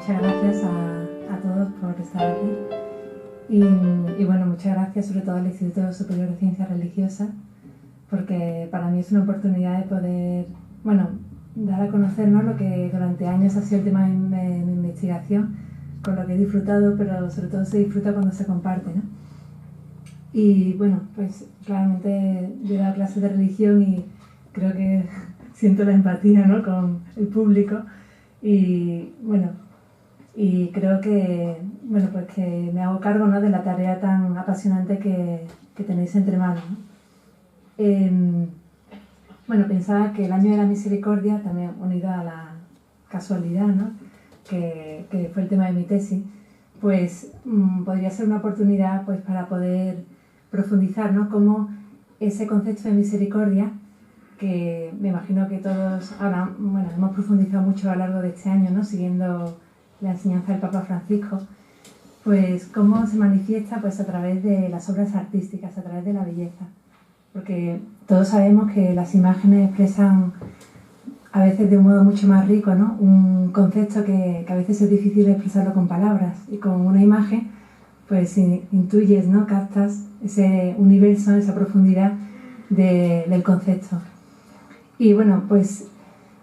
muchas gracias a todos por estar aquí. Y bueno, muchas gracias sobre todo al Instituto Superior de Ciencias Religiosas, porque para mí es una oportunidad de poder, bueno, dar a conocer, ¿no?, lo que durante años ha sido el tema de mi investigación, con lo que he disfrutado, pero sobre todo se disfruta cuando se comparte, ¿no? Y bueno, pues claramente yo he dado clases de religión y creo que siento la empatía, ¿no?, con el público y bueno, y creo que, bueno, pues que me hago cargo, ¿no?, de la tarea tan apasionante que tenéis entre manos, ¿no? Bueno, pensaba que el año de la misericordia, también unido a la casualidad, ¿no?, que fue el tema de mi tesis, pues podría ser una oportunidad pues para poder profundizar, ¿no?, cómo ese concepto de misericordia, que me imagino que todos ahora, bueno, hemos profundizado mucho a lo largo de este año, ¿no?, siguiendo la enseñanza del Papa Francisco, pues cómo se manifiesta pues a través de las obras artísticas, a través de la belleza. Porque todos sabemos que las imágenes expresan a veces de un modo mucho más rico, ¿no?, un concepto que a veces es difícil expresarlo con palabras, y con una imagen pues intuyes, ¿no?, captas ese universo, esa profundidad del concepto. Y bueno, pues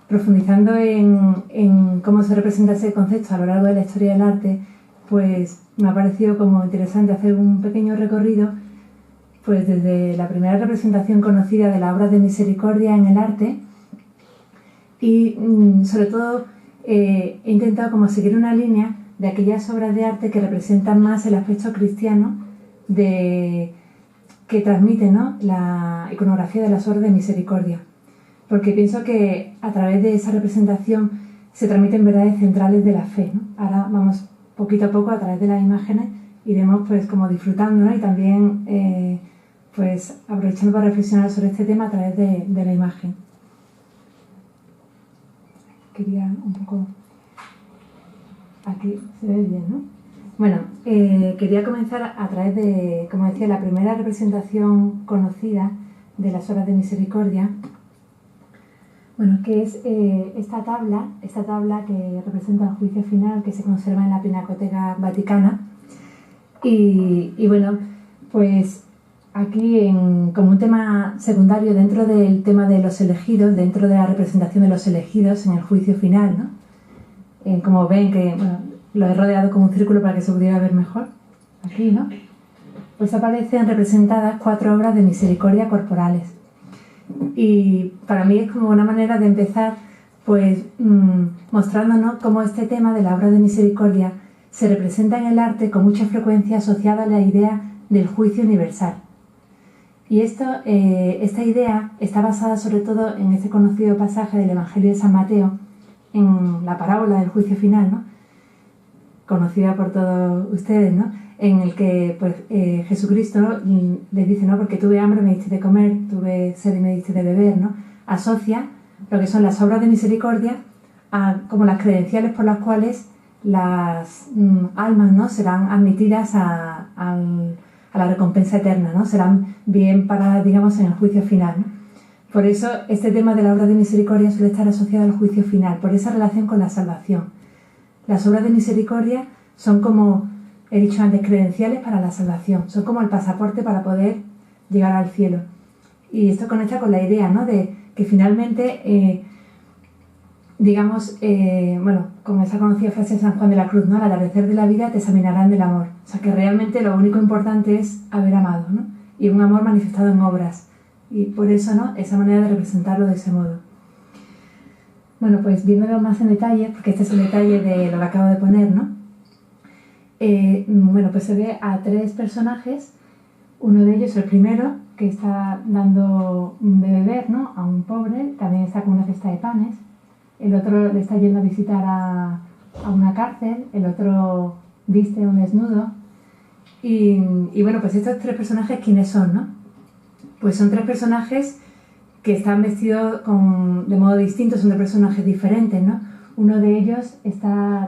profundizando en cómo se representa ese concepto a lo largo de la historia del arte, pues me ha parecido como interesante hacer un pequeño recorrido pues desde la primera representación conocida de la obra de misericordia en el arte y sobre todo he intentado como seguir una línea de aquellas obras de arte que representan más el aspecto cristiano que transmite, ¿no?, la iconografía de las obras de misericordia, porque pienso que a través de esa representación se transmiten verdades centrales de la fe, ¿no? Ahora vamos poquito a poco a través de las imágenes, iremos pues como disfrutando, ¿no?, y también pues aprovechando para reflexionar sobre este tema a través de la imagen. Quería un poco... Aquí se ve bien, ¿no? Bueno, quería comenzar a través de, como decía, la primera representación conocida de las obras de misericordia, bueno, que es esta tabla que representa el juicio final que se conserva en la Pinacoteca Vaticana. Y bueno, pues aquí como un tema secundario dentro del tema de los elegidos, dentro de la representación de los elegidos en el juicio final, ¿no? Como ven que, bueno, lo he rodeado como un círculo para que se pudiera ver mejor, aquí, ¿no? Pues aparecen representadas 4 obras de misericordia corporales. Y para mí es como una manera de empezar pues mostrándonos cómo este tema de la obra de misericordia se representa en el arte con mucha frecuencia asociada a la idea del juicio universal. Y esta idea está basada sobre todo en este conocido pasaje del Evangelio de San Mateo, en la parábola del juicio final, ¿no?, conocida por todos ustedes, ¿no?, en el que pues, Jesucristo, ¿no?, les dice, ¿no?, porque tuve hambre, me diste de comer, tuve sed y me diste de beber, ¿no?, asocia lo que son las obras de misericordia como las credenciales por las cuales las almas, ¿no?, serán admitidas a la recompensa eterna, ¿no?, serán bien paradas, digamos, en el juicio final, ¿no? Por eso este tema de la obra de misericordia suele estar asociado al juicio final, por esa relación con la salvación. Las obras de misericordia son como, he dicho antes, credenciales para la salvación, son como el pasaporte para poder llegar al cielo. Y esto conecta con la idea, ¿no?, de que finalmente, digamos, bueno, con esa conocida frase de San Juan de la Cruz, ¿no?, al atardecer de la vida te examinarán del amor. O sea, que realmente lo único importante es haber amado, ¿no?, y un amor manifestado en obras. Y por eso, ¿no?, esa manera de representarlo de ese modo. Bueno, pues viéndolo más en detalle, porque este es el detalle de lo que acabo de poner, ¿no? Bueno, pues se ve a 3 personajes, uno de ellos, el primero, que está dando de beber, ¿no?, a un pobre, también está con una cesta de panes, el otro le está yendo a visitar a una cárcel, el otro viste un desnudo, y bueno, pues estos 3 personajes, ¿quiénes son, no? Pues son 3 personajes que están vestidos de modo distinto, son 3 personajes diferentes, ¿no? Uno de ellos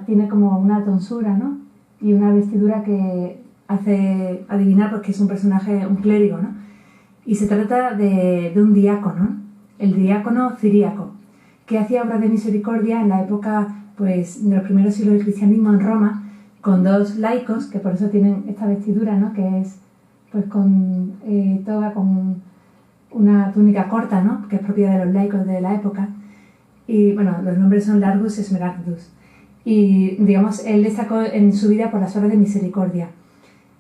tiene como una tonsura, ¿no?, y una vestidura que hace adivinar pues, que es un personaje, un clérigo, ¿no? Y se trata de un diácono, el diácono ciríaco, que hacía obras de misericordia en la época pues, de los primeros siglos del cristianismo en Roma, con dos laicos, que por eso tienen esta vestidura, ¿no? Que es pues con toga, con una túnica corta, ¿no? Que es propia de los laicos de la época. Y bueno, los nombres son Largus y Smeraldus. Y digamos, él destacó en su vida por las obras de misericordia.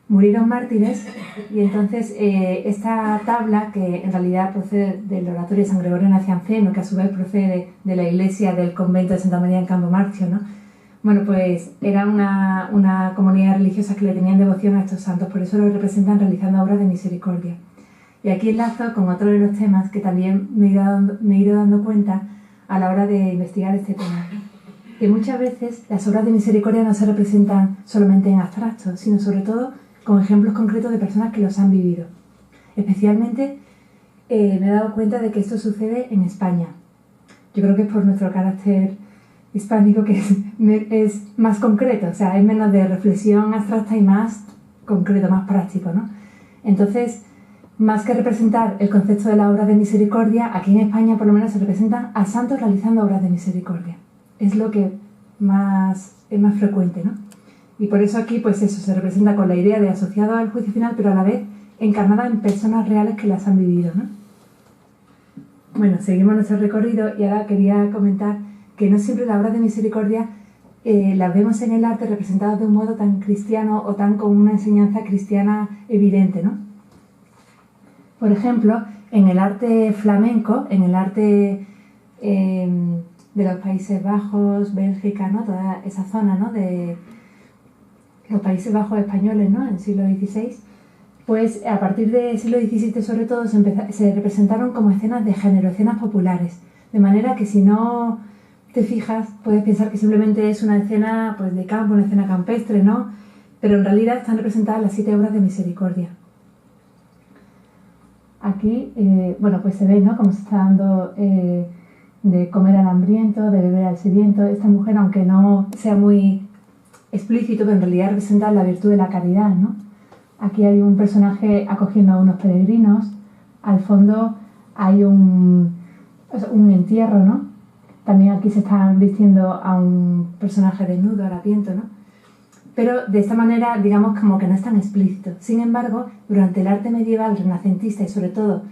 Murieron mártires y entonces esta tabla, que en realidad procede del oratorio de San Gregorio Nacianceno, que a su vez procede de la iglesia del convento de Santa María en Campo Márcio, ¿no? Bueno, pues era una comunidad religiosa que le tenían devoción a estos santos, por eso lo representan realizando obras de misericordia. Y aquí enlazo con otro de los temas que también me he ido dando cuenta a la hora de investigar este tema. Que muchas veces las obras de misericordia no se representan solamente en abstracto, sino sobre todo con ejemplos concretos de personas que los han vivido. Especialmente me he dado cuenta de que esto sucede en España. Yo creo que es por nuestro carácter hispánico, que es más concreto, o sea, es menos de reflexión abstracta y más concreto, más práctico, ¿no? Entonces, más que representar el concepto de la obra de misericordia, aquí en España por lo menos se representan a santos realizando obras de misericordia. Es lo que es más frecuente, ¿no? Y por eso aquí, pues eso, se representa con la idea de asociado al juicio final, pero a la vez encarnada en personas reales que las han vivido, ¿no? Bueno, seguimos nuestro recorrido y ahora quería comentar que no siempre las obras de misericordia las vemos en el arte representadas de un modo tan cristiano o tan con una enseñanza cristiana evidente, ¿no? Por ejemplo, en el arte flamenco, en el arte de los Países Bajos, Bélgica, ¿no? Toda esa zona, ¿no? De los Países Bajos españoles, ¿no? En el siglo XVI, pues a partir del siglo XVII sobre todo se representaron como escenas de género, escenas populares, de manera que si no te fijas puedes pensar que simplemente es una escena pues, de campo, una escena campestre, ¿no? Pero en realidad están representadas las 7 obras de misericordia. Aquí, bueno, pues se ve, ¿no? Cómo se está dando de comer al hambriento, de beber al sediento. Esta mujer, aunque no sea muy explícito, pero en realidad representa la virtud de la caridad, ¿no? Aquí hay un personaje acogiendo a unos peregrinos. Al fondo hay un entierro, ¿no? También aquí se están vistiendo a un personaje desnudo, harapiento, ¿no? Pero de esta manera, digamos, como que no es tan explícito. Sin embargo, durante el arte medieval, renacentista y sobre todo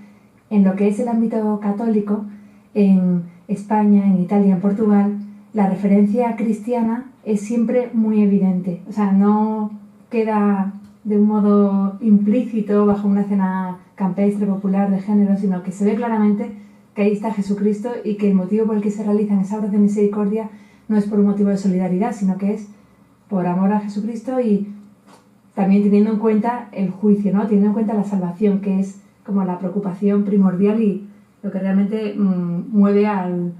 en lo que es el ámbito católico, en España, en Italia, en Portugal, la referencia cristiana es siempre muy evidente. O sea, no queda de un modo implícito bajo una escena campestre, popular, de género, sino que se ve claramente que ahí está Jesucristo y que el motivo por el que se realizan esas obras de misericordia no es por un motivo de solidaridad, sino que es por amor a Jesucristo y también teniendo en cuenta el juicio, ¿no? Teniendo en cuenta la salvación, que es como la preocupación primordial y lo que realmente mueve al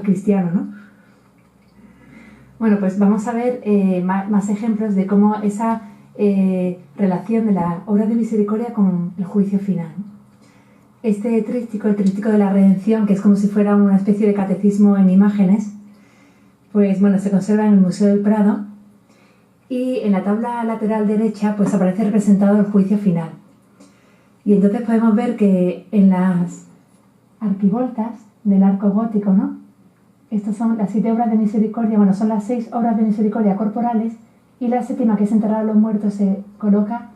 cristiano, ¿no? Bueno, pues vamos a ver más ejemplos de cómo esa relación de la obra de misericordia con el juicio final, ¿no? Este tríptico, el tríptico de la redención, que es como si fuera una especie de catecismo en imágenes, pues bueno, se conserva en el Museo del Prado y en la tabla lateral derecha pues aparece representado el juicio final. Y entonces podemos ver que en las arquivoltas del arco gótico, ¿no? Estas son las 7 obras de misericordia, bueno, son las 6 obras de misericordia corporales y la 7ª, que es enterrar a los muertos, se coloca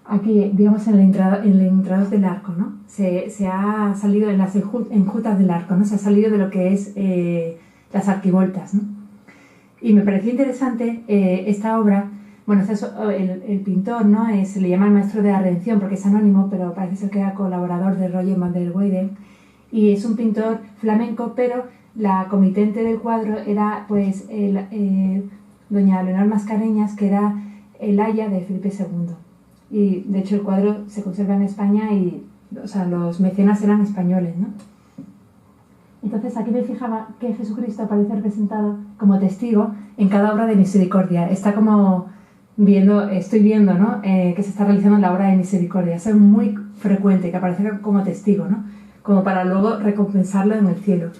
aquí, digamos, en el intradós del arco, ¿no? Se ha salido en las enjutas del arco, ¿no? Se ha salido de lo que es las arquivoltas, ¿no? Y me pareció interesante esta obra. Bueno, el pintor, ¿no? Se le llama el maestro de la redención porque es anónimo, pero parece ser que era colaborador de Roger van der Weyden. Y es un pintor flamenco, pero la comitente del cuadro era, pues, doña Leonor Mascareñas, que era el aya de Felipe II. Y, de hecho, el cuadro se conserva en España y, o sea, los mecenas eran españoles, ¿no? Entonces, aquí me fijaba que Jesucristo aparece representado como testigo en cada obra de misericordia. Está como estoy viendo, ¿no? Que se está realizando la obra de misericordia. Eso es muy frecuente, que aparezca como testigo, ¿no? Como para luego recompensarlo en el cielo.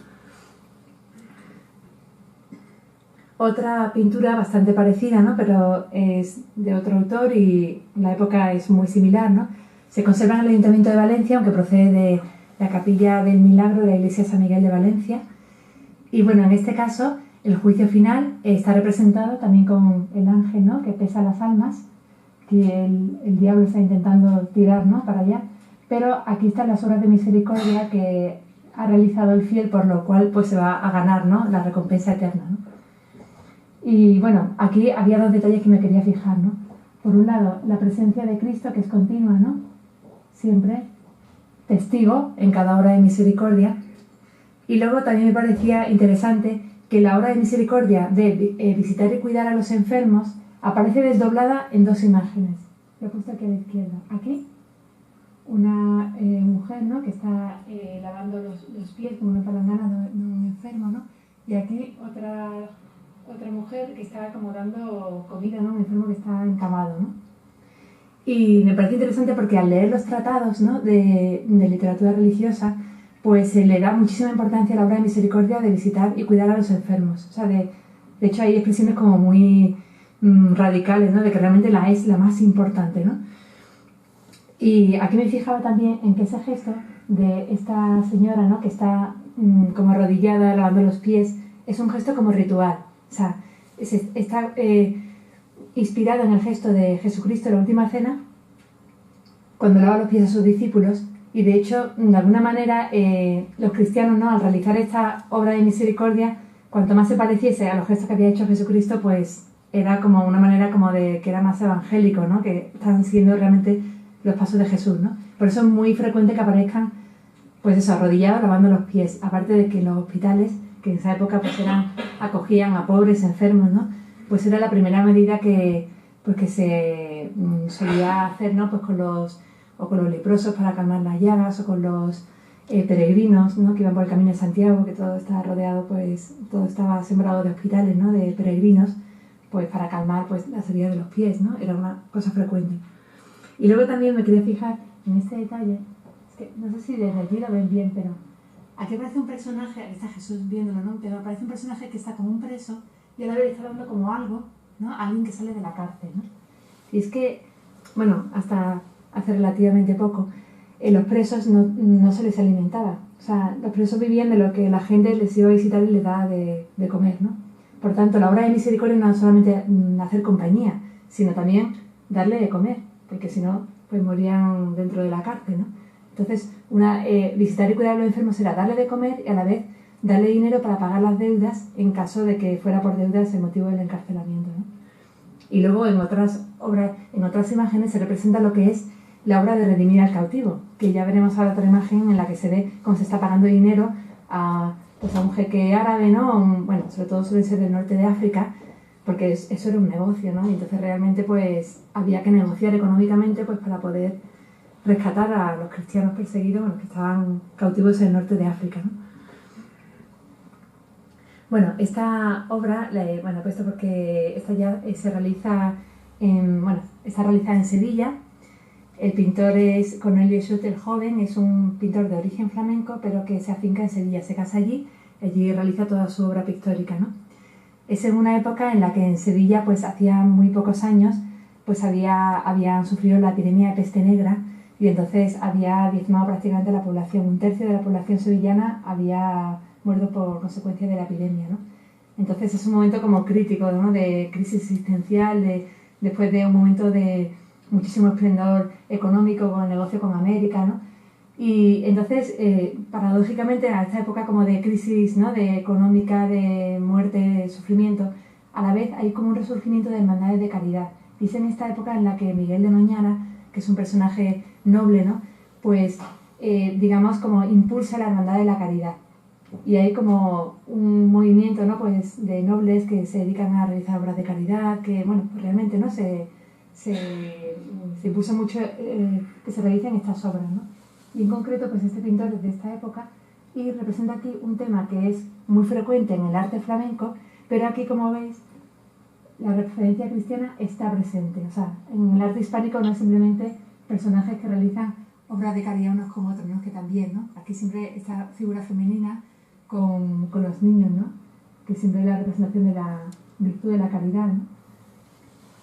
Otra pintura bastante parecida, ¿no? Pero es de otro autor y la época es muy similar, ¿no? Se conserva en el Ayuntamiento de Valencia, aunque procede la Capilla del Milagro de la Iglesia San Miguel de Valencia. Y bueno, en este caso, el juicio final está representado también con el ángel, ¿no?, que pesa las almas, que el diablo está intentando tirar, ¿no?, para allá. Pero aquí están las obras de misericordia que ha realizado el fiel, por lo cual pues se va a ganar, ¿no?, la recompensa eterna, ¿no? Y bueno, aquí había dos detalles que me quería fijar, ¿no? Por un lado, la presencia de Cristo, que es continua, ¿no?, siempre testigo en cada obra de misericordia. Y luego también me parecía interesante que la obra de misericordia de visitar y cuidar a los enfermos aparece desdoblada en dos imágenes. Lo he puesto aquí a la izquierda. Aquí, una mujer, ¿no?, que está lavando los pies con una palangana de un enfermo, ¿no? Y aquí otra mujer que está como dando comida, ¿no?, a un enfermo que está encamado, ¿no? Y me parece interesante porque al leer los tratados, ¿no?, de literatura religiosa, pues se le da muchísima importancia a la obra de misericordia de visitar y cuidar a los enfermos. O sea, de hecho hay expresiones como muy radicales, ¿no?, de que realmente es la más importante, ¿no? Y aquí me fijaba también en que ese gesto de esta señora, ¿no?, que está como arrodillada lavando los pies, es un gesto como ritual. O sea, está inspirado en el gesto de Jesucristo en la última cena, cuando lava los pies a sus discípulos. Y de hecho, de alguna manera, los cristianos, ¿no?, al realizar esta obra de misericordia, cuanto más se pareciese a los gestos que había hecho Jesucristo, pues era como una manera como de que era más evangélico, ¿no?, que estaban siguiendo realmente los pasos de Jesús, ¿no? Por eso es muy frecuente que aparezcan, pues eso, arrodillados lavando los pies. Aparte de que en los hospitales, que en esa época pues acogían a pobres, enfermos, ¿no?, pues era la primera medida que se solía hacer, ¿no?, pues con los leprosos para calmar las llagas, o con los peregrinos, ¿no?, que iban por el camino de Santiago, que todo estaba rodeado, pues todo estaba sembrado de hospitales, ¿no?, de peregrinos, pues para calmar pues las heridas de los pies, ¿no? Era una cosa frecuente. Y luego también me quería fijar en este detalle, es que no sé si desde allí lo ven bien, pero aquí aparece un personaje, aquí está Jesús viéndolo, ¿no?, pero aparece un personaje que está como un preso y a la vez está dando como algo, ¿no?, a alguien que sale de la cárcel, ¿no? Y es que, bueno, hasta hace relativamente poco, los presos no se les alimentaba. O sea, los presos vivían de lo que la gente les iba a visitar y les daba de comer, ¿no? Por tanto, la obra de misericordia no es solamente hacer compañía, sino también darle de comer, porque si no, pues morían dentro de la cárcel, ¿no? Entonces, visitar y cuidar a los enfermos era darle de comer y a la vez darle dinero para pagar las deudas en caso de que fuera por deudas el motivo del encarcelamiento, ¿no? Y luego en otras obras, en otras imágenes se representa lo que es la obra de redimir al cautivo, que ya veremos ahora otra imagen en la que se ve cómo se está pagando dinero a un jeque árabe, ¿no? Bueno, sobre todo suele ser del norte de África, porque eso era un negocio, ¿no? Y entonces realmente pues había que negociar económicamente pues para poder rescatar a los cristianos perseguidos, bueno, que estaban cautivos en el norte de África, ¿no? Bueno, esta obra, he puesto porque esta ya se realiza está realizada en Sevilla. El pintor es Cornelio Schut el joven, es un pintor de origen flamenco, pero que se afinca en Sevilla, se casa allí realiza toda su obra pictórica, ¿no? Es en una época en la que en Sevilla, pues hacía muy pocos años, pues habían sufrido la epidemia de peste negra y entonces había diezmado prácticamente la población. Un tercio de la población sevillana había muerto por consecuencia de la epidemia, ¿no? Entonces es un momento como crítico, ¿no?, de crisis existencial, después de un momento de muchísimo esplendor económico con el negocio con América, ¿no? Y entonces, paradójicamente, a esta época como de crisis, ¿no?, de económica, de muerte, de sufrimiento, a la vez hay como un resurgimiento de hermandades de caridad. Y es en esta época en la que Miguel de Mañara, que es un personaje noble, ¿no?, pues digamos como impulsa la hermandad de la caridad. Y hay como un movimiento, ¿no?, pues de nobles que se dedican a realizar obras de caridad, que bueno, pues realmente, ¿no?, se impulsa mucho que se realicen estas obras, ¿no? Y en concreto, pues este pintor es de esta época y representa aquí un tema que es muy frecuente en el arte flamenco, pero aquí, como veis, la referencia cristiana está presente. O sea, en el arte hispánico no es simplemente personajes que realizan obras de caridad unos con otros, ¿no?, que también, ¿no? Aquí siempre esta figura femenina con los niños, ¿no?, que siempre es la representación de la virtud de la caridad, ¿no?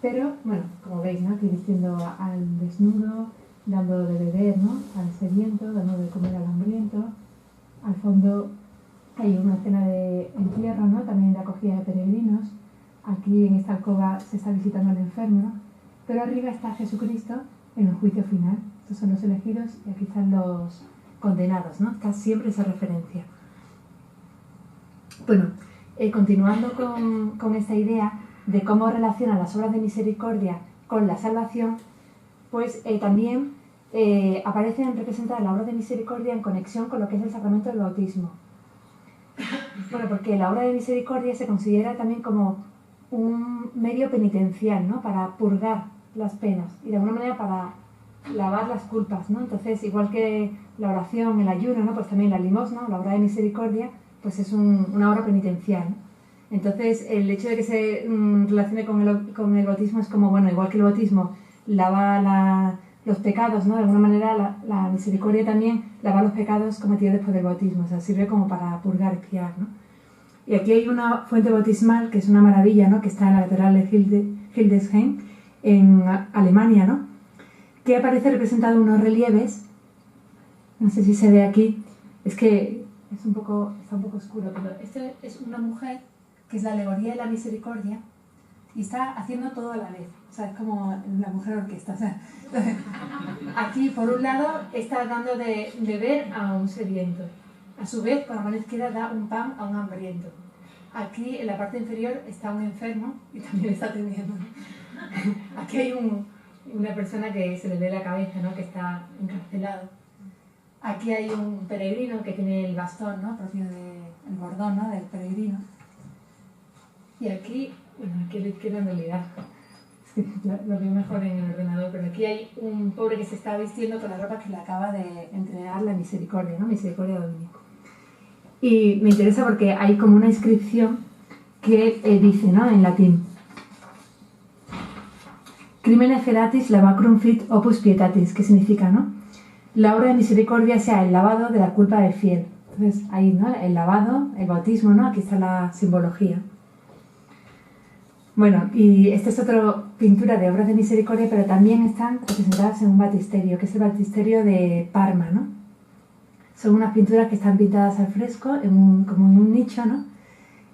Pero, bueno, como veis, ¿no?, aquí vistiendo al desnudo, dando de beber, ¿no?, al sediento, dando de comer al hambriento. Al fondo hay una escena de entierro, ¿no?, también de acogida de peregrinos. Aquí en esta alcoba se está visitando al enfermo, ¿no? Pero arriba está Jesucristo en el juicio final. Estos son los elegidos y aquí están los condenados, ¿no? Está siempre esa referencia. Bueno, continuando con esta idea de cómo relaciona las obras de misericordia con la salvación, pues también aparecen representadas las obras de misericordia en conexión con lo que es el sacramento del bautismo. Bueno, porque la obra de misericordia se considera también como un medio penitencial, ¿no?, para purgar las penas y de alguna manera para lavar las culpas, ¿no? Entonces, igual que la oración, el ayuno, ¿no?, pues también la limosna, la obra de misericordia, pues es una obra penitencial, ¿no? Entonces, el hecho de que se relacione con el bautismo es como, bueno, igual que el bautismo lava los pecados, ¿no?, de alguna manera la misericordia también lava los pecados cometidos después del bautismo, o sea, sirve como para purgar, expiar, ¿no? Y aquí hay una fuente bautismal que es una maravilla, ¿no?, que está en la catedral de Hildesheim, en Alemania, ¿no?, que aparece representado en unos relieves. No sé si se ve aquí, es que está un poco oscuro, pero este es una mujer que es la alegoría de la misericordia y está haciendo todo a la vez, o sea, es como la mujer orquesta, o sea, aquí por un lado está dando de beber a un sediento, a su vez por la mano izquierda da un pan a un hambriento, aquí en la parte inferior está un enfermo y también está atendiendo, aquí hay una persona que se le ve la cabeza, ¿no?, que está encarcelado. Aquí hay un peregrino que tiene el bastón, ¿no?, propio del bordón, ¿no?, del peregrino. Y aquí, bueno, aquí a la izquierda en realidad, es que lo veo mejor en el ordenador, pero aquí hay un pobre que se está vistiendo con la ropa que le acaba de entregar la misericordia, ¿no?, Misericordia Domini. Y me interesa porque hay como una inscripción que dice, ¿no?, en latín: Crimine feratis lavacrum fit opus pietatis, que significa, ¿no?, la obra de misericordia sea el lavado de la culpa del fiel. Entonces, ahí, ¿no?, el lavado, el bautismo, ¿no?, aquí está la simbología. Bueno, y esta es otra pintura de obras de misericordia, pero también están representadas en un baptisterio, que es el baptisterio de Parma, ¿no? Son unas pinturas que están pintadas al fresco, como en un nicho, ¿no?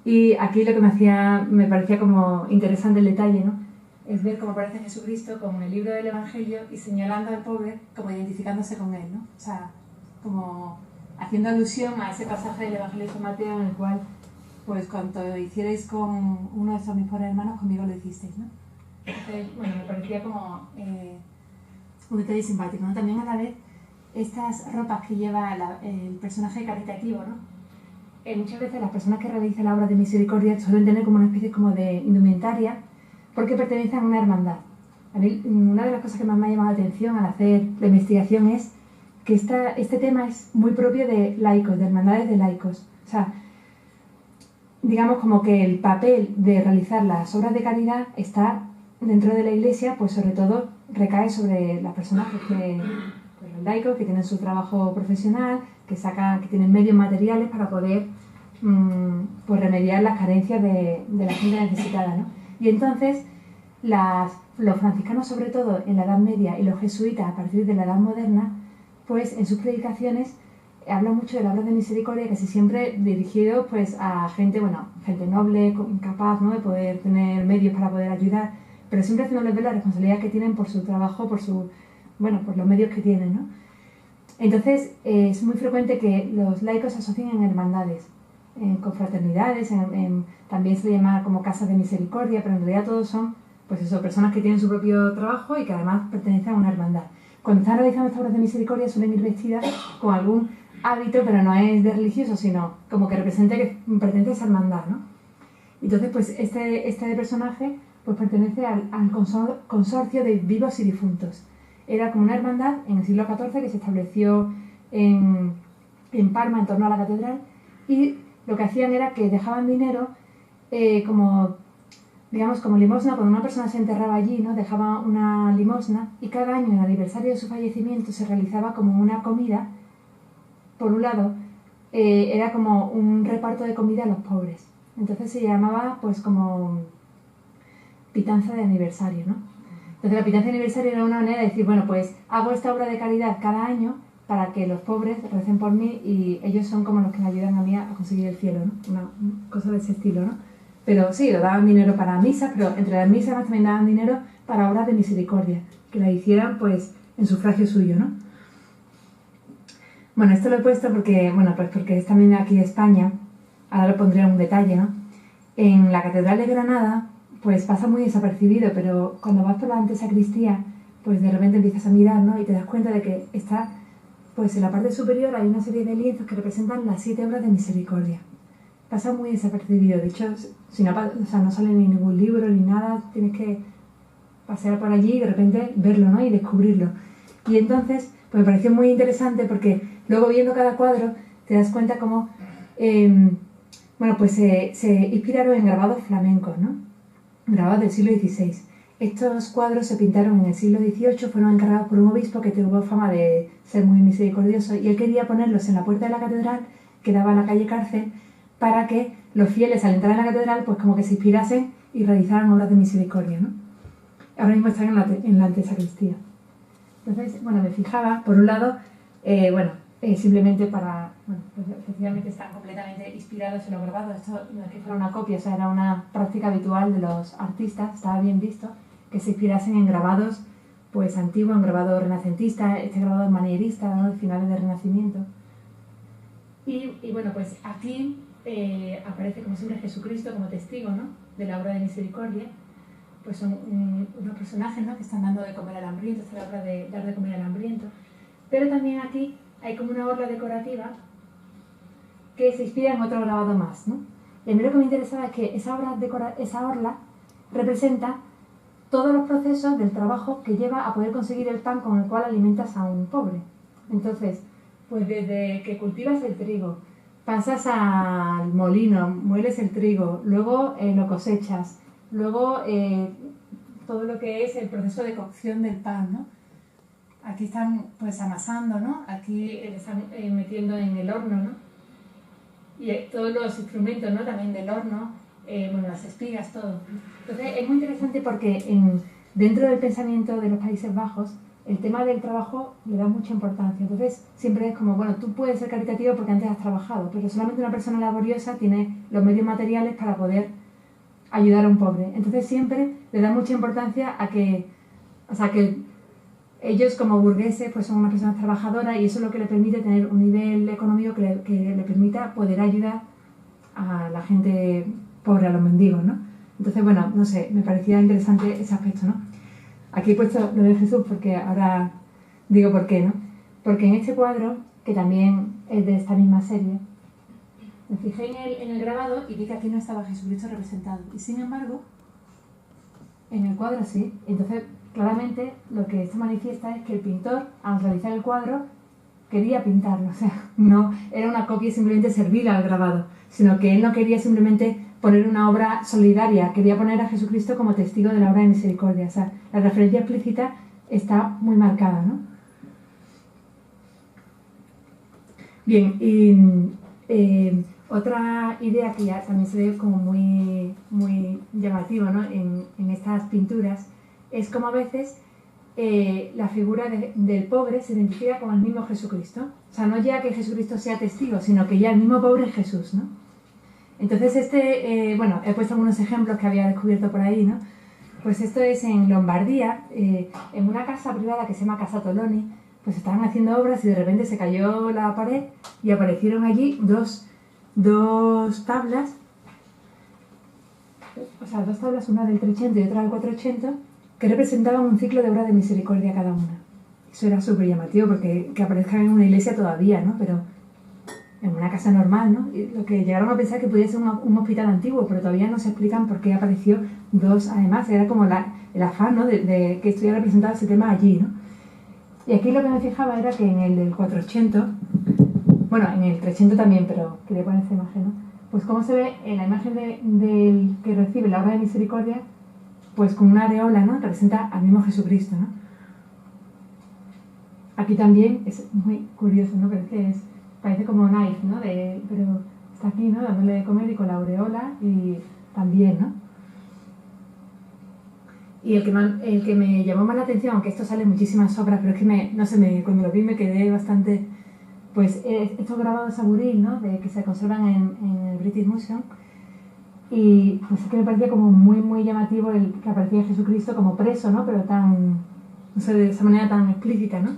Y aquí lo que me parecía como interesante el detalle, ¿no?, es ver cómo aparece Jesucristo con el libro del Evangelio y señalando al pobre, como identificándose con él, ¿no? O sea, como haciendo alusión a ese pasaje del Evangelio de San Mateo en el cual, pues, cuanto hicierais con uno de estos mis pobres hermanos, conmigo lo hicisteis, ¿no? Entonces, bueno, me parecía como un detalle simpático, ¿no? También a la vez, estas ropas que lleva el personaje caritativo, ¿no? Muchas veces las personas que realizan la obra de misericordia suelen tener como una especie como de indumentaria porque pertenecen a una hermandad. A mí, una de las cosas que más me ha llamado la atención al hacer la investigación es que este tema es muy propio de laicos, de hermandades de laicos. O sea, digamos como que el papel de realizar las obras de caridad está dentro de la Iglesia, pues sobre todo recae sobre las personas pues los laicos que tienen su trabajo profesional, que tienen medios materiales para poder pues remediar las carencias de la gente necesitada, ¿no? Y entonces los franciscanos, sobre todo en la Edad Media, y los jesuitas a partir de la Edad Moderna, pues en sus predicaciones hablan mucho de la obra de misericordia, casi siempre dirigido pues a gente, bueno, gente noble, capaz, ¿no?, de poder tener medios para poder ayudar, pero siempre haciéndoles ver la responsabilidad que tienen por su trabajo, por los medios que tienen, ¿no? Entonces es muy frecuente que los laicos se asocien en hermandades, en confraternidades, también se le llama como casas de misericordia, pero en realidad todos son, pues eso, personas que tienen su propio trabajo y que además pertenecen a una hermandad. Cuando están realizando estas obras de misericordia suelen ir vestidas con algún hábito, pero no es de religioso, sino como que representa que pertenece a esa hermandad, ¿no? Entonces, pues este personaje pues pertenece al consorcio de vivos y difuntos. Era como una hermandad en el siglo XIV que se estableció en Parma, en torno a la catedral, y lo que hacían era que dejaban dinero como limosna. Cuando una persona se enterraba allí, ¿no?, dejaba una limosna, y cada año en el aniversario de su fallecimiento se realizaba como una comida. Por un lado, era como un reparto de comida a los pobres. Entonces se llamaba pues como pitanza de aniversario, ¿no? Entonces la penitencia universal era una manera de decir, bueno, pues hago esta obra de caridad cada año para que los pobres recen por mí y ellos son como los que me ayudan a mí a conseguir el cielo, ¿no? Una cosa de ese estilo, ¿no? Pero sí, daban dinero para misas, pero entre las misas también daban dinero para obras de misericordia, que la hicieran pues en sufragio suyo, ¿no? Bueno, esto lo he puesto porque, bueno, pues porque es también aquí de España, ahora lo pondré en un detalle, ¿no? En la Catedral de Granada, pues pasa muy desapercibido, pero cuando vas por la antesacristía, pues de repente empiezas a mirar, ¿no? Y te das cuenta de que está, pues en la parte superior hay una serie de lienzos que representan las 7 obras de misericordia. Pasa muy desapercibido, de hecho, si no, o sea, no sale ni ningún libro ni nada, tienes que pasear por allí y de repente verlo, ¿no? Y descubrirlo. Y entonces, pues me pareció muy interesante porque luego viendo cada cuadro te das cuenta cómo, bueno, pues se inspiraron en grabados flamencos, ¿no? Grabados del siglo XVI. Estos cuadros se pintaron en el siglo XVIII, fueron encargados por un obispo que tuvo fama de ser muy misericordioso y él quería ponerlos en la puerta de la catedral, que daba a la calle Cárcel, para que los fieles al entrar en la catedral pues como que se inspirasen y realizaran obras de misericordia, ¿no? Ahora mismo están en la antesacristía. Entonces, bueno, me fijaba, por un lado, simplemente para, bueno, pues efectivamente están completamente inspirados en los grabados. Esto no es que fuera una copia, o sea, era una práctica habitual de los artistas, estaba bien visto, que se inspirasen en grabados, pues antiguos, en grabados renacentistas, este grabado manierista, ¿no? De finales del Renacimiento. Y bueno, pues aquí aparece como siempre Jesucristo como testigo, ¿no? De la obra de misericordia. Pues son unos personajes, ¿no? Que están dando de comer al hambriento, esta es la obra de dar de comer al hambriento. Pero también aquí hay como una orla decorativa que se inspira en otro grabado más, ¿no? Y a mí lo que me interesaba es que esa orla representa todos los procesos del trabajo que lleva a poder conseguir el pan con el cual alimentas a un pobre. Entonces, pues desde que cultivas el trigo, pasas al molino, mueles el trigo, luego lo cosechas, luego todo lo que es el proceso de cocción del pan, ¿no? Aquí están pues amasando, ¿no? Aquí están metiendo en el horno, ¿no? Y todos los instrumentos, ¿no? También del horno, bueno, las espigas, todo. Entonces es muy interesante porque dentro del pensamiento de los Países Bajos el tema del trabajo le da mucha importancia. Entonces siempre es como, bueno, tú puedes ser caritativo porque antes has trabajado, pero solamente una persona laboriosa tiene los medios materiales para poder ayudar a un pobre. Entonces siempre le da mucha importancia a que, o sea, que ellos como burgueses pues son unas personas trabajadoras y eso es lo que le permite tener un nivel económico que le permita poder ayudar a la gente pobre, a los mendigos, ¿no? Entonces, bueno, no sé, me parecía interesante ese aspecto, ¿no? Aquí he puesto lo de Jesús porque ahora digo por qué, ¿no? Porque en este cuadro, que también es de esta misma serie, me fijé en el grabado y vi que aquí no estaba Jesucristo representado. Y sin embargo, en el cuadro sí. Entonces, claramente, lo que esto manifiesta es que el pintor, al realizar el cuadro, quería pintarlo. O sea, no era una copia y simplemente servir al grabado, sino que él no quería simplemente poner una obra solidaria, quería poner a Jesucristo como testigo de la obra de misericordia. O sea, la referencia explícita está muy marcada, ¿no? Bien, y otra idea que ya también se ve como muy, muy llamativa, ¿no? en estas pinturas es como a veces la figura del pobre se identifica con el mismo Jesucristo. O sea, no ya que Jesucristo sea testigo, sino que ya el mismo pobre es Jesús, ¿no? Entonces bueno, he puesto algunos ejemplos que había descubierto por ahí, ¿no? Pues esto es en Lombardía, en una casa privada que se llama Casa Toloni, pues estaban haciendo obras y de repente se cayó la pared y aparecieron allí dos tablas, o sea, dos tablas, una del 300 y otra del 400, que representaban un ciclo de obras de misericordia cada una. Eso era súper llamativo porque que aparezcan en una iglesia todavía, ¿no? Pero en una casa normal, ¿no? Y lo que llegaron a pensar que podía ser un hospital antiguo, pero todavía no se explican por qué apareció dos, además, era como el afán, ¿no? de que estuviera representado ese tema allí, ¿no? Y aquí lo que me fijaba era que en el del 400, bueno, en el 300 también, pero quería poner esta imagen, ¿no? Pues cómo se ve en la imagen del que recibe la obra de misericordia, pues con una areola, ¿no? Representa al mismo Jesucristo, ¿no? Aquí también es muy curioso, ¿no? Parece como knife, ¿no? Pero está aquí, ¿no? Dándole de comer y con la aureola y también, ¿no? Y el que me llamó más la atención, aunque esto sale en muchísimas obras, pero es que no sé, cuando lo vi me quedé bastante... Pues estos grabados a buril, ¿no? Que se conservan en el British Museum. Y pues es que me parecía como muy, muy llamativo el que aparecía Jesucristo como preso, ¿no? Pero tan... no sé, de esa manera tan explícita, ¿no?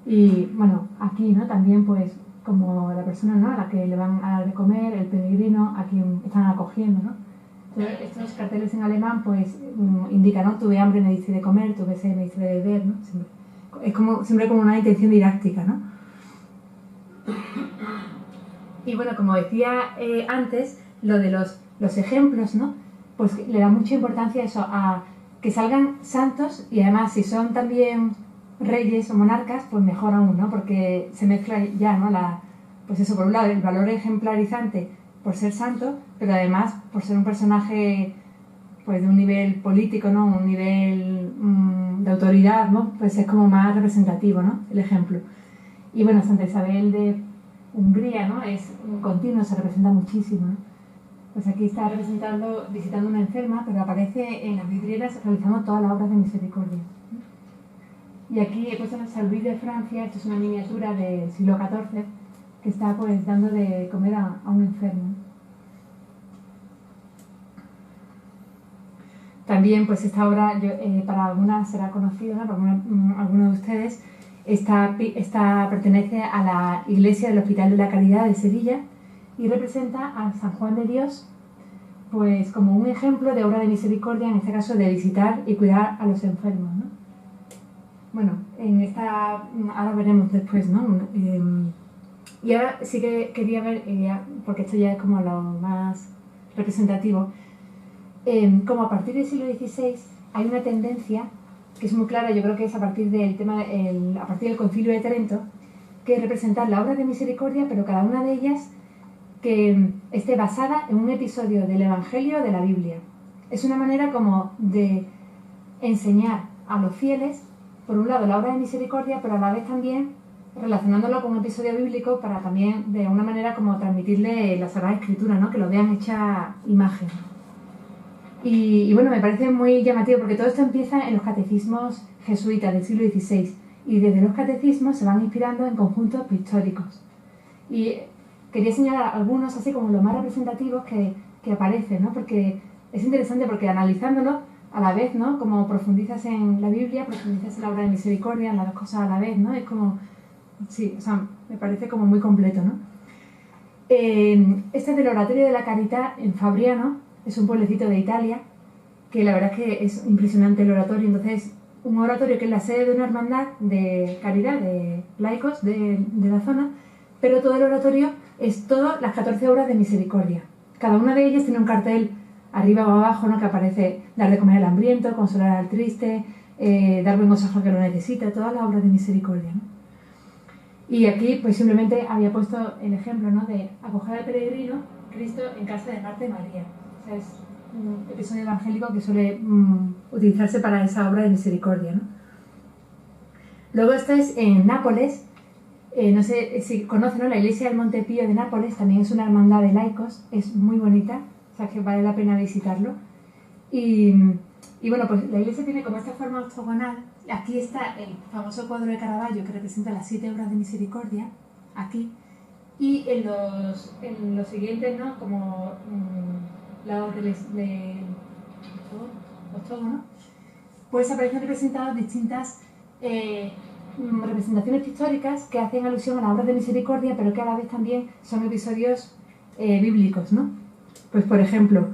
Y bueno, aquí, ¿no? También pues como la persona, ¿no? A la que le van a dar de comer, el peregrino a quien están acogiendo, ¿no? Entonces, estos carteles en alemán pues indican, ¿no? Tuve hambre, me diste de comer, tuve sed, me diste de beber, ¿no? Es como, siempre como una intención didáctica, ¿no? Y bueno, como decía antes, lo de los ejemplos, ¿no? Pues le da mucha importancia a eso, a que salgan santos, y además si son también reyes o monarcas, pues mejor aún, ¿no? Porque se mezcla ya, ¿no? Pues eso, por un lado, el valor ejemplarizante por ser santo, pero además por ser un personaje pues de un nivel político, ¿no? Un nivel de autoridad, ¿no? Pues es como más representativo, ¿no? El ejemplo. Y bueno, Santa Isabel de Hungría, ¿no? Es un continuo, se representa muchísimo, ¿no? Pues aquí está visitando una enferma, pero aparece en las vidrieras realizando todas las obras de misericordia. Y aquí he puesto San Luis de Francia, esto es una miniatura del siglo XIV, que está pues dando de comer a un enfermo. También pues esta obra, para algunas será conocida, ¿no? Para algunos de ustedes, esta pertenece a la iglesia del Hospital de la Caridad de Sevilla y representa a San Juan de Dios pues como un ejemplo de obra de misericordia, en este caso de visitar y cuidar a los enfermos, ¿no? Bueno, ahora veremos después, ¿no? Y ahora sí que quería ver, porque esto ya es como lo más representativo, como a partir del siglo XVI hay una tendencia que es muy clara, yo creo que es a partir a partir del Concilio de Trento, que es representar la obra de misericordia, pero cada una de ellas que esté basada en un episodio del Evangelio o de la Biblia. Es una manera como de enseñar a los fieles, por un lado, la obra de misericordia, pero a la vez también relacionándolo con un episodio bíblico para también, de una manera, como transmitirle la Sagrada Escritura, ¿no? Que lo vean hecha imagen. Y bueno, me parece muy llamativo porque todo esto empieza en los catecismos jesuitas del siglo XVI y desde los catecismos se van inspirando en conjuntos pictóricos. Y quería señalar algunos así como los más representativos que aparecen, ¿no? Porque es interesante porque analizándolo a la vez, ¿no? Como profundizas en la Biblia, profundizas en la obra de misericordia, en las dos cosas a la vez, ¿no? Es como, sí, o sea, me parece como muy completo, ¿no? Este es del Oratorio de la Carità en Fabriano, es un pueblecito de Italia, que la verdad es que es impresionante el oratorio. Entonces, un oratorio que es la sede de una hermandad de caridad, de laicos de la zona, pero todo el oratorio es todas las 14 obras de misericordia. Cada una de ellas tiene un cartel arriba o abajo, ¿no? Que aparece dar de comer al hambriento, consolar al triste, dar buen consejo al que lo necesita, todas las obras de misericordia, ¿no? Y aquí pues simplemente había puesto el ejemplo, ¿no? De acoger al peregrino Cristo en casa de Marta y María. O sea, es un episodio evangélico que suele utilizarse para esa obra de misericordia, ¿no? Luego esta es en Nápoles, no sé si conocen, ¿no? La iglesia del Monte Pío de Nápoles también es una hermandad de laicos, es muy bonita, o sea que vale la pena visitarlo. Y bueno, pues la iglesia tiene como esta forma octogonal. Aquí está el famoso cuadro de Caravaggio que representa las 7 obras de misericordia, aquí. Y en los siguientes, ¿no? Como lados del octógono, pues aparecen representadas distintas representaciones pictóricas que hacen alusión a las obras de misericordia, pero que a la vez también son episodios bíblicos, ¿no? Pues por ejemplo,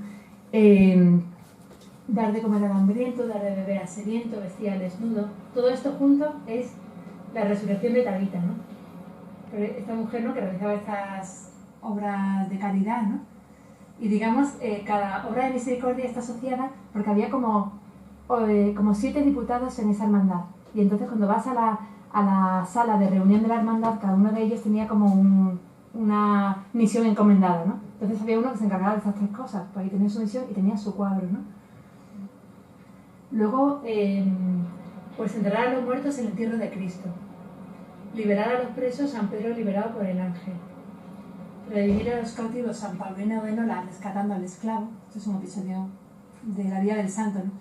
dar de comer al hambriento, dar de beber al sediento, vestir al desnudo. Todo esto junto es la resurrección de Tabita, ¿no? Esta mujer, ¿no? Que realizaba estas obras de caridad, ¿no? Y digamos, cada obra de misericordia está asociada porque había como 7 diputados en esa hermandad. Y entonces cuando vas a la sala de reunión de la hermandad, cada uno de ellos tenía como una misión encomendada, ¿no? Entonces había uno que se encargaba de estas 3 cosas, pues ahí tenía su misión y tenía su cuadro, ¿no? Luego, pues enterrar a los muertos en el entierro de Cristo. Liberar a los presos, San Pedro liberado por el ángel. Redimir a los cautivos, San Paulino de Nola rescatando al esclavo. Esto es un episodio de la vida del santo, ¿no?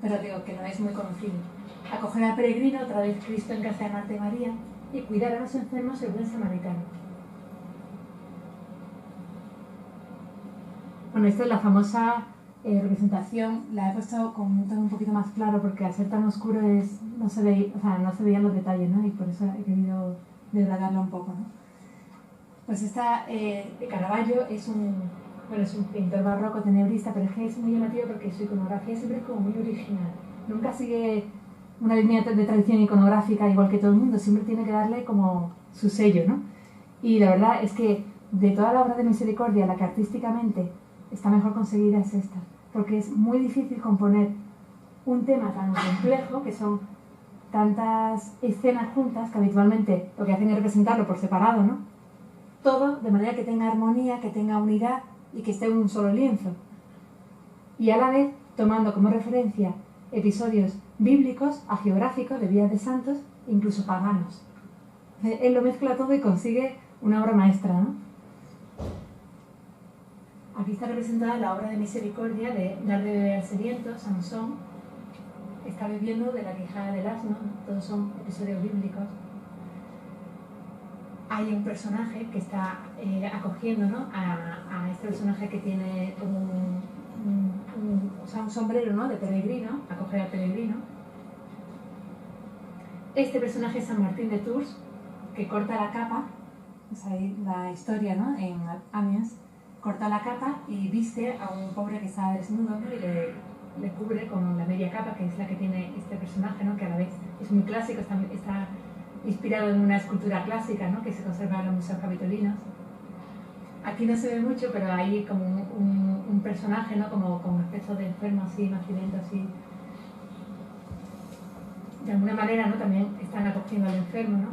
pero digo que no es muy conocido. Acoger al peregrino, otra vez Cristo en casa de Marta y María, y cuidar a los enfermos el buen samaritano. Bueno, esta es la famosa representación, la he puesto con un tono un poquito más claro porque al ser tan oscuro no se veían los detalles, ¿no? Y por eso he querido degradarla un poco, ¿no? Pues esta de Caravaggio es un pintor barroco tenebrista, pero es que es muy llamativo porque su iconografía siempre es como muy original. Nunca sigue una línea de tradición iconográfica igual que todo el mundo, siempre tiene que darle como su sello, ¿no? Y la verdad es que de toda la obra de Misericordia, la que artísticamente está mejor conseguida es esta, porque es muy difícil componer un tema tan complejo, que son tantas escenas juntas, que habitualmente lo que hacen es representarlo por separado, ¿no? Todo de manera que tenga armonía, que tenga unidad y que esté en un solo lienzo. Y a la vez tomando como referencia episodios bíblicos, hagiográficos, de vidas de santos, incluso paganos. Él lo mezcla todo y consigue una obra maestra, ¿no? Aquí está representada la obra de misericordia de dar de beber al sediento, Sansón. Está bebiendo de la quijada del asno, todos son episodios bíblicos. Hay un personaje que está acogiendo, ¿no?, a este personaje que tiene como un sombrero, ¿no?, de peregrino, acoger al peregrino. Este personaje es San Martín de Tours, que corta la capa, es ahí la historia, ¿no?, en Amiens, corta la capa y viste a un pobre que está desnudo, ¿no?, y le cubre con la media capa, que es la que tiene este personaje, ¿no?, que a la vez es muy clásico, está inspirado en una escultura clásica, ¿no?, que se conserva en los museos capitolinos. Aquí no se ve mucho, pero hay como un personaje, ¿no?, como con aspecto de enfermo, así, macilento, así. De alguna manera, ¿no?, también están acogiendo al enfermo, ¿no?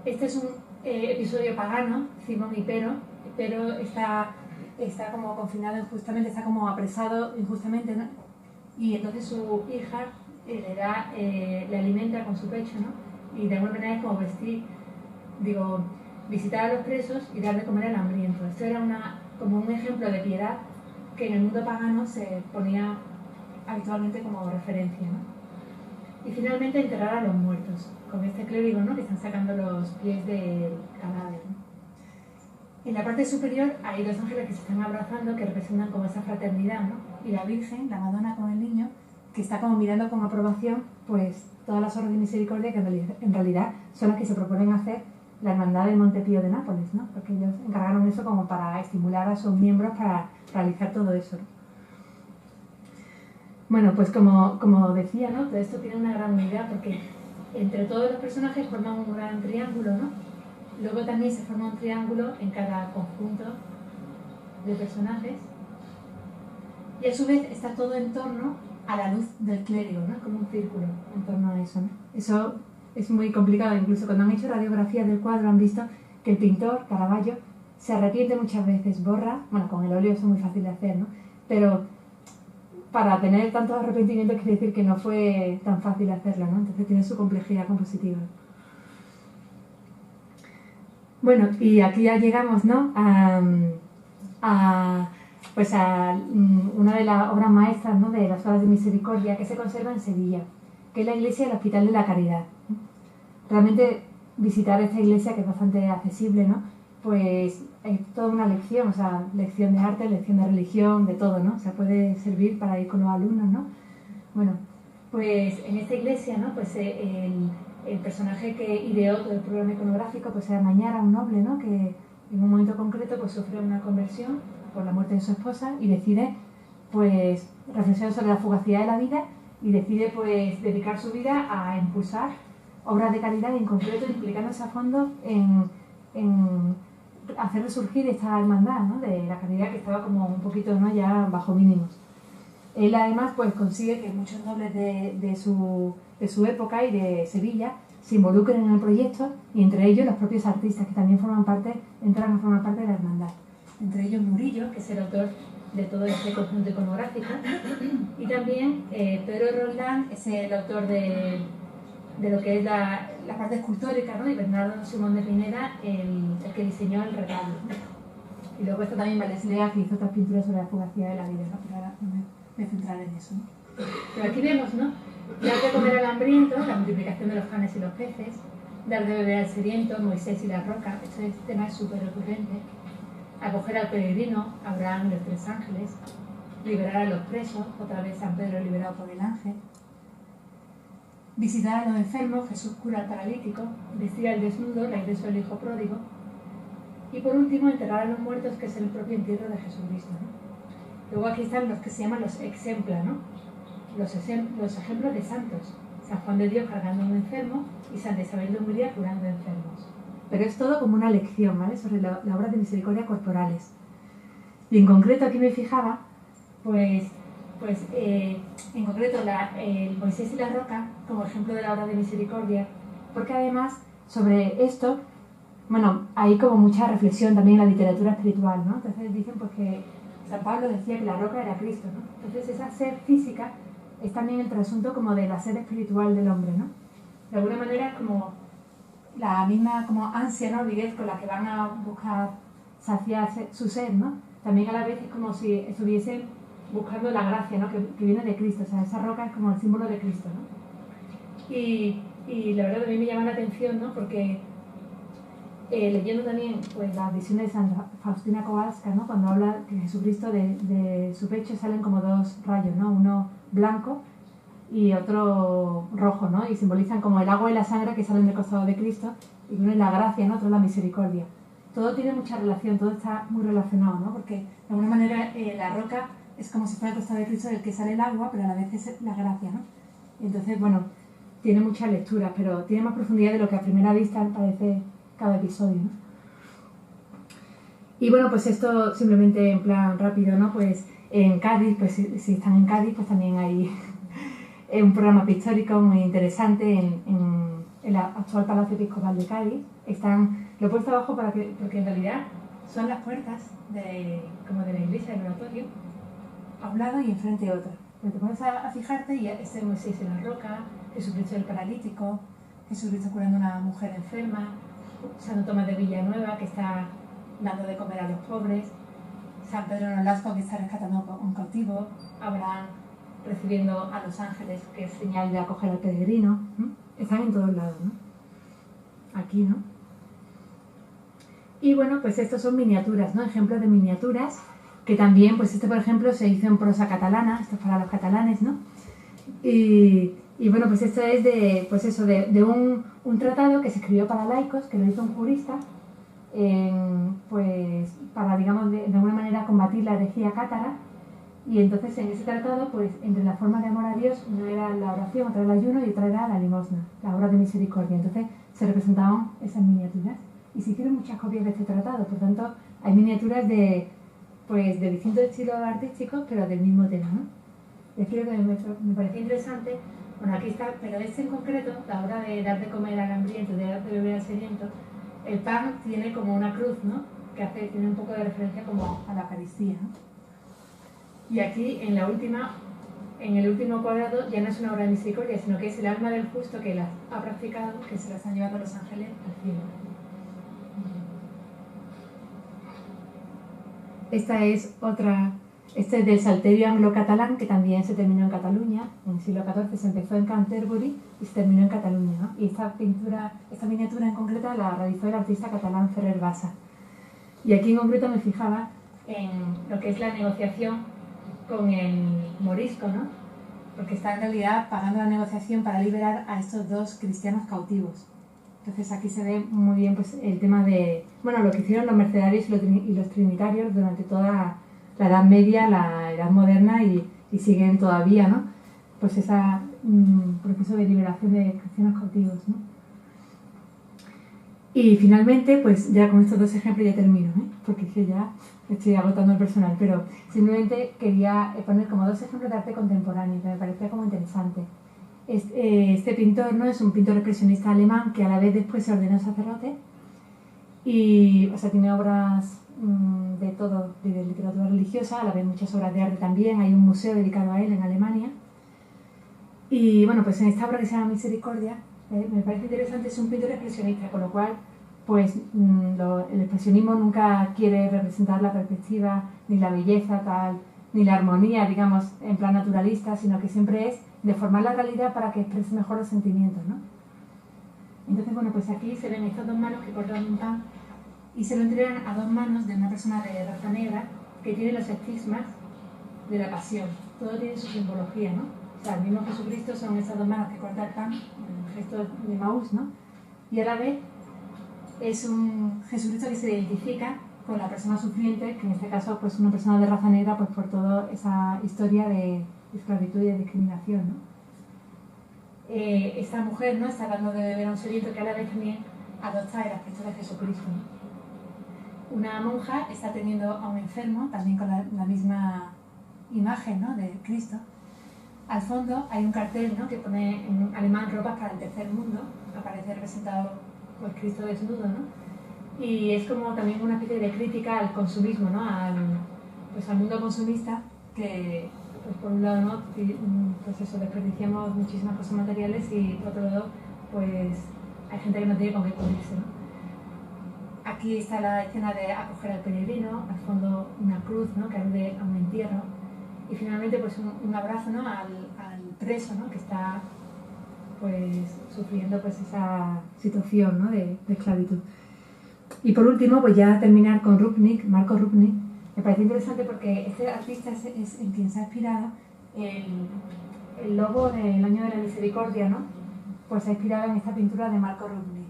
Este es un episodio pagano, Simón y Pero está como confinado injustamente, está como apresado injustamente, ¿no? Y entonces su hija le alimenta con su pecho, ¿no? Y de alguna manera es como visitar a los presos y dar de comer al hambriento. Esto era como un ejemplo de piedad que en el mundo pagano se ponía habitualmente como referencia, ¿no? Y finalmente enterrar a los muertos, con este clérigo, ¿no?, que están sacando los pies del cadáver, ¿no? En la parte superior hay dos ángeles que se están abrazando, que representan como esa fraternidad, ¿no? Y la Virgen, la Madonna con el niño, que está como mirando con aprobación pues todas las obras de misericordia que en realidad son las que se proponen hacer la Hermandad del Montepío de Nápoles, ¿no? Porque ellos encargaron eso como para estimular a sus miembros para realizar todo eso, ¿no? Bueno, pues como decía, ¿no?, todo esto tiene una gran unidad porque entre todos los personajes forman un gran triángulo, ¿no? Luego también se forma un triángulo en cada conjunto de personajes y a su vez está todo en torno a la luz del clérigo, ¿no?, como un círculo en torno a eso, ¿no? Eso es muy complicado, incluso cuando han hecho radiografías del cuadro han visto que el pintor, Caravaggio, se arrepiente muchas veces, borra, bueno, con el óleo eso es muy fácil de hacer, ¿no?, pero para tener tantos arrepentimientos quiere decir que no fue tan fácil hacerlo, ¿no? Entonces tiene su complejidad compositiva. Bueno, y aquí ya llegamos, ¿no?, a una de las obras maestras, ¿no?, de las obras de misericordia que se conserva en Sevilla, que es la iglesia del Hospital de la Caridad. Realmente visitar esta iglesia, que es bastante accesible, ¿no?, pues es toda una lección, o sea, lección de arte, lección de religión, de todo, ¿no? O sea, puede servir para ir con los alumnos, ¿no? Bueno, pues en esta iglesia, ¿no?, pues el personaje que ideó todo el programa iconográfico pues era Mañara, un noble, ¿no?, que en un momento concreto pues sufre una conversión por la muerte de su esposa y decide pues reflexionar sobre la fugacidad de la vida y decide pues dedicar su vida a impulsar obras de caridad, en concreto implicándose a fondo en hacer resurgir esta hermandad, ¿no?, de la caridad, que estaba como un poquito, ¿no?, ya bajo mínimos. Él además pues consigue que muchos nobles de su época y de Sevilla se involucren en el proyecto, y entre ellos los propios artistas que también entran a formar parte de la hermandad. Entre ellos Murillo, que es el autor de todo este conjunto iconográfico, y también Pedro Roldán es el autor de lo que es la parte escultórica, ¿no?, y Bernardo Simón de Pineda el que diseñó el retablo. Y luego está también Valeslea, que hizo otras pinturas sobre la fugacidad de la vida, ¿no?, pero ahora no me centraré en eso, ¿no? Pero aquí vemos, ¿no? Dar de comer al hambriento, la multiplicación de los panes y los peces, dar de beber al sediento, Moisés y la roca, este tema es súper recurrente, acoger al peregrino, Abraham y los 3 ángeles, liberar a los presos, otra vez San Pedro liberado por el ángel, visitar a los enfermos, Jesús cura al paralítico, vestir al desnudo, la iglesia del hijo pródigo, y por último enterrar a los muertos, que es el propio entierro de Jesucristo, ¿no? Luego aquí están los que se llaman los exempla, ¿no? Los ejemplos de santos, San Juan de Dios cargando a un enfermo y Santa Isabel de Hungría curando enfermos. Pero es todo como una lección, ¿vale? Sobre la obra de misericordia corporales. Y en concreto aquí me fijaba, en concreto el Moisés y la roca como ejemplo de la obra de misericordia, porque además sobre esto, bueno, hay como mucha reflexión también en la literatura espiritual, ¿no? Entonces dicen pues que San Pablo decía que la roca era Cristo, ¿no? Entonces esa sed física es también el trasunto como de la sed espiritual del hombre, ¿no? De alguna manera es como la misma como ansia, ¿no? Avidez con la que van a buscar saciar su sed, ¿no? También a la vez es como si estuviesen buscando la gracia, ¿no? Que viene de Cristo, o sea, esa roca es como el símbolo de Cristo, ¿no? Y la verdad a mí me llama la atención, ¿no? Porque leyendo también pues, las visiones de Santa Faustina Kowalska, ¿no? Cuando habla que Jesucristo de su pecho salen como 2 rayos, ¿no? Uno blanco y otro rojo, ¿no? Y simbolizan como el agua y la sangre que salen del costado de Cristo, y uno es la gracia, ¿no? Otro es la misericordia. Todo tiene mucha relación, todo está muy relacionado, ¿no? Porque de alguna manera la roca es como si fuera el costado de Cristo del que sale el agua, pero a la vez es la gracia, ¿no? Entonces, bueno, tiene muchas lecturas, pero tiene más profundidad de lo que a primera vista parece cada episodio, ¿no? Y bueno, pues esto simplemente en plan rápido, ¿no? Pues en Cádiz, pues si están en Cádiz, pues también hay un programa pictórico muy interesante en el actual Palacio Episcopal de Cádiz. Lo he puesto abajo porque en realidad son las puertas como de la iglesia del oratorio, a un lado y enfrente otra. Pero te pones a fijarte y este Moisés en la roca, Jesucristo el paralítico, Jesucristo curando a una mujer enferma, Santo Tomás de Villanueva que está dando de comer a los pobres, San Pedro Nolasco que está rescatando a un cautivo, Abraham recibiendo a los ángeles, que es señal de acoger al peregrino, ¿no? Están en todos lados, ¿no? Aquí, ¿no? Y bueno, pues estos son miniaturas, ¿no? Ejemplos de miniaturas, que también, pues este por ejemplo se hizo en prosa catalana, esto es para los catalanes, ¿no? Y bueno, pues esto es de un tratado que se escribió para laicos, que lo hizo un jurista, pues para, digamos, de alguna manera combatir la herejía cátara. Y entonces en ese tratado, pues entre las formas de amor a Dios, una era la oración, otra era el ayuno y otra era la limosna, la obra de misericordia. Entonces se representaban esas miniaturas y se hicieron muchas copias de este tratado. Por tanto, hay miniaturas de distintos estilos artísticos, pero del mismo tema, ¿no? Es que me parecía interesante. Bueno, aquí está, pero este en concreto, la obra de dar de comer al hambriento, de dar de beber al sediento, el pan tiene como una cruz, ¿no? Que tiene un poco de referencia como a la Eucaristía, ¿no? Y aquí, en el último cuadrado, ya no es una obra de misericordia, sino que es el alma del justo que las ha practicado, que se las han llevado los ángeles al cielo. Este es del Salterio anglo-catalán, que también se terminó en Cataluña. En el siglo XIV se empezó en Canterbury y se terminó en Cataluña, ¿no? Y esta miniatura en concreto la realizó el artista catalán Ferrer Bassa. Y aquí en concreto me fijaba en lo que es la negociación con el morisco, ¿no? Porque está en realidad pagando la negociación para liberar a estos 2 cristianos cautivos. Entonces aquí se ve muy bien pues, el tema de, bueno, lo que hicieron los mercedarios y los trinitarios durante toda la Edad Media, la Edad Moderna y siguen todavía, ¿no? Pues ese proceso de liberación de cristianos cautivos, ¿no? Y finalmente, pues ya con estos 2 ejemplos ya termino, ¿eh? Porque es que ya estoy agotando el personal, pero simplemente quería poner como 2 ejemplos de arte contemporáneo que me parecía como interesante. Este pintor, ¿no? Es un pintor expresionista alemán que a la vez después se ordenó sacerdote y, o sea, tiene obras de todo, de literatura religiosa, a la vez muchas obras de arte también. Hay un museo dedicado a él en Alemania. Y bueno, pues en esta obra que se llama Misericordia, me parece interesante, es un pintor expresionista, con lo cual pues el expresionismo nunca quiere representar la perspectiva ni la belleza tal, ni la armonía, digamos, en plan naturalista, sino que siempre es deformar la realidad para que exprese mejor los sentimientos, ¿no? Entonces, bueno, pues aquí se ven estas dos manos que cortan un pan y se lo entregan a dos manos de una persona de raza negra que tiene los estigmas de la pasión. Todo tiene su simbología, ¿no? O sea, el mismo Jesucristo son esas dos manos que cortan el pan, el gesto de Maús, ¿no? Y a la vez es un Jesucristo que se identifica con la persona sufriente, que en este caso pues una persona de raza negra, pues por toda esa historia de esclavitud y de discriminación, ¿no? Esta mujer, ¿no?, está dando de beber a un sediento que a la vez también adopta el aspecto de Jesucristo, ¿no? Una monja está atendiendo a un enfermo, también con la misma imagen, ¿no?, de Cristo. Al fondo hay un cartel, ¿no?, que pone en alemán ropas para el tercer mundo, aparece representado pues Cristo desnudo, ¿no? Y es como también una especie de crítica al consumismo, ¿no?, al mundo consumista, que pues por un lado, ¿no?, pues eso, desperdiciamos muchísimas cosas materiales y por otro lado pues hay gente que no tiene con qué cubrirse, ¿no? Aquí está la escena de acoger al peregrino, al fondo una cruz, ¿no?, que alude a un entierro, y finalmente pues un abrazo, ¿no?, al preso, ¿no?, que está pues sufriendo pues esa situación, ¿no?, de esclavitud. Y por último, pues ya terminar con Rupnik, Marco Rupnik. Me parece interesante porque este artista es en quien se ha inspirado el logo del Año de la Misericordia, ¿no? Pues se ha inspirado en esta pintura de Marco Rupnik.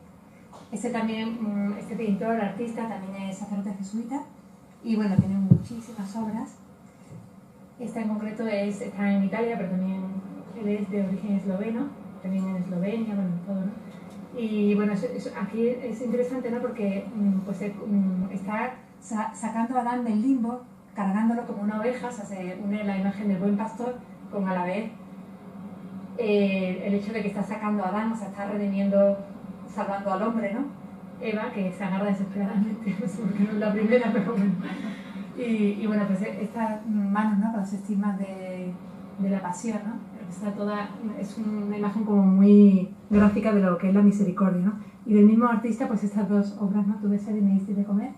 Este pintor, artista, también es sacerdote jesuita y bueno, tiene muchísimas obras. Esta en concreto está en Italia, pero también él es de origen esloveno, también en Eslovenia, bueno, todo, ¿no? Y bueno, aquí es interesante, ¿no?, porque pues, está sacando a Adán del limbo, cargándolo como una oveja, o sea, se une la imagen del buen pastor con a la vez el hecho de que está sacando a Adán, o sea, está redimiendo, salvando al hombre, ¿no? Eva, que se agarra desesperadamente, no sé por qué no es la primera, pero bueno. Y bueno, pues estas manos, ¿no?, con los estigmas de la pasión, ¿no? Está toda, es una imagen como muy gráfica de lo que es la misericordia, ¿no? Y del mismo artista, pues estas dos obras, ¿no?, Tuve sed y me diste de comer,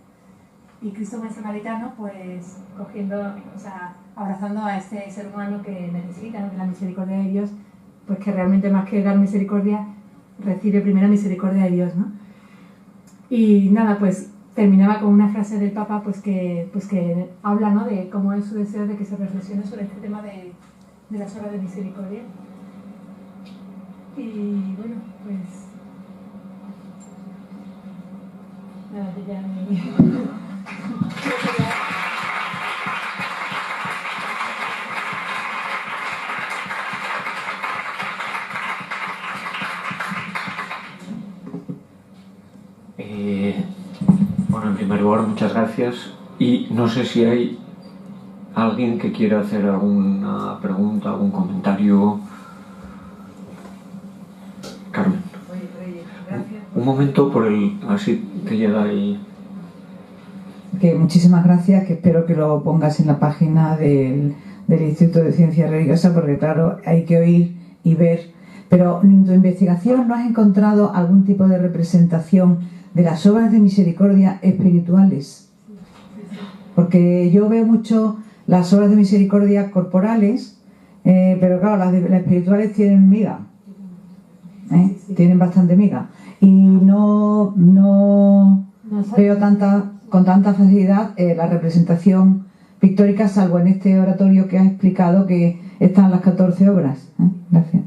y Cristo buen samaritano, pues cogiendo, o sea, abrazando a este ser humano que necesita, ¿no?, de la misericordia de Dios, pues que realmente más que dar misericordia, recibe primero misericordia de Dios, ¿no? Y nada, pues terminaba con una frase del Papa, pues que habla, ¿no?, de cómo es su deseo de que se reflexione sobre este tema de las obras de misericordia. Y bueno, pues nada, que ya Bueno, en primer lugar, muchas gracias. Y no sé si hay alguien que quiera hacer alguna pregunta, algún comentario. Carmen. Un momento así te llega ahí. Que muchísimas gracias, que espero que lo pongas en la página del Instituto de Ciencia Religiosa, porque claro, hay que oír y ver. Pero en tu investigación, ¿no has encontrado algún tipo de representación de las obras de misericordia espirituales? Porque yo veo mucho las obras de misericordia corporales, pero claro, las espirituales tienen miga, tienen bastante miga, y no veo con tanta facilidad la representación pictórica, salvo en este oratorio que has explicado que están las 14 obras. Gracias.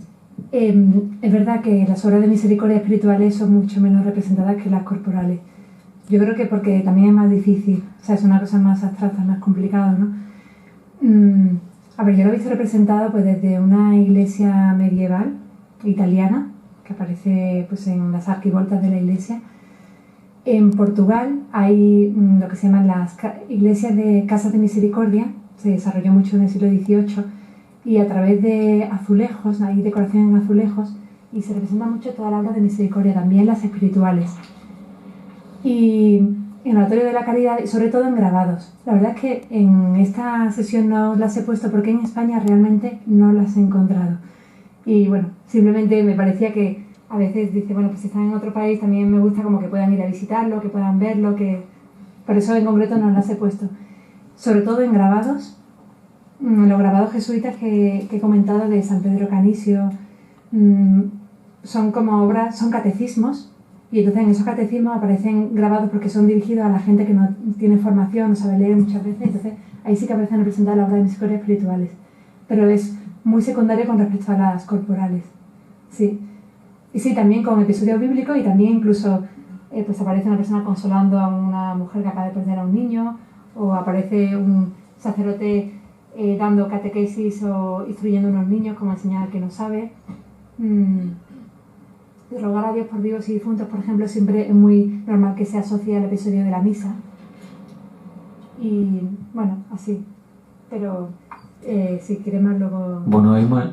Es verdad que las obras de misericordia espirituales son mucho menos representadas que las corporales. Yo creo que porque también es más difícil, o sea, es una cosa más abstracta, más complicada, ¿no? A ver, yo lo he visto representado pues desde una iglesia medieval italiana, que aparece pues en las arquivoltas de la iglesia. En Portugal hay lo que se llaman las iglesias de casas de misericordia, se desarrolló mucho en el siglo XVIII, y a través de azulejos, hay decoración en azulejos, y se representa mucho toda la obra de misericordia, también las espirituales. Y en el oratorio de la caridad, y sobre todo en grabados. La verdad es que en esta sesión no las he puesto porque en España realmente no las he encontrado. Y bueno, simplemente me parecía que a veces dice, bueno, pues si están en otro país también me gusta como que puedan ir a visitarlo, que puedan verlo, que por eso en concreto no las he puesto. Sobre todo en grabados, los grabados jesuitas que he comentado de San Pedro Canisio son como obras, son catecismos, y entonces en esos catecismos aparecen grabados porque son dirigidos a la gente que no tiene formación, no sabe leer muchas veces, entonces ahí sí que aparecen representadas las obras de misericordia espirituales, pero es muy secundario con respecto a las corporales. Sí. Y sí, también con episodios bíblicos, y también incluso pues aparece una persona consolando a una mujer que acaba de perder a un niño, o aparece un sacerdote dando catequesis o instruyendo a unos niños como enseñar al que no sabe. Rogar a Dios por vivos y difuntos, por ejemplo, siempre es muy normal que se asocie al episodio de la misa. Y bueno, así. Pero si quieres más luego... Bueno, hay más...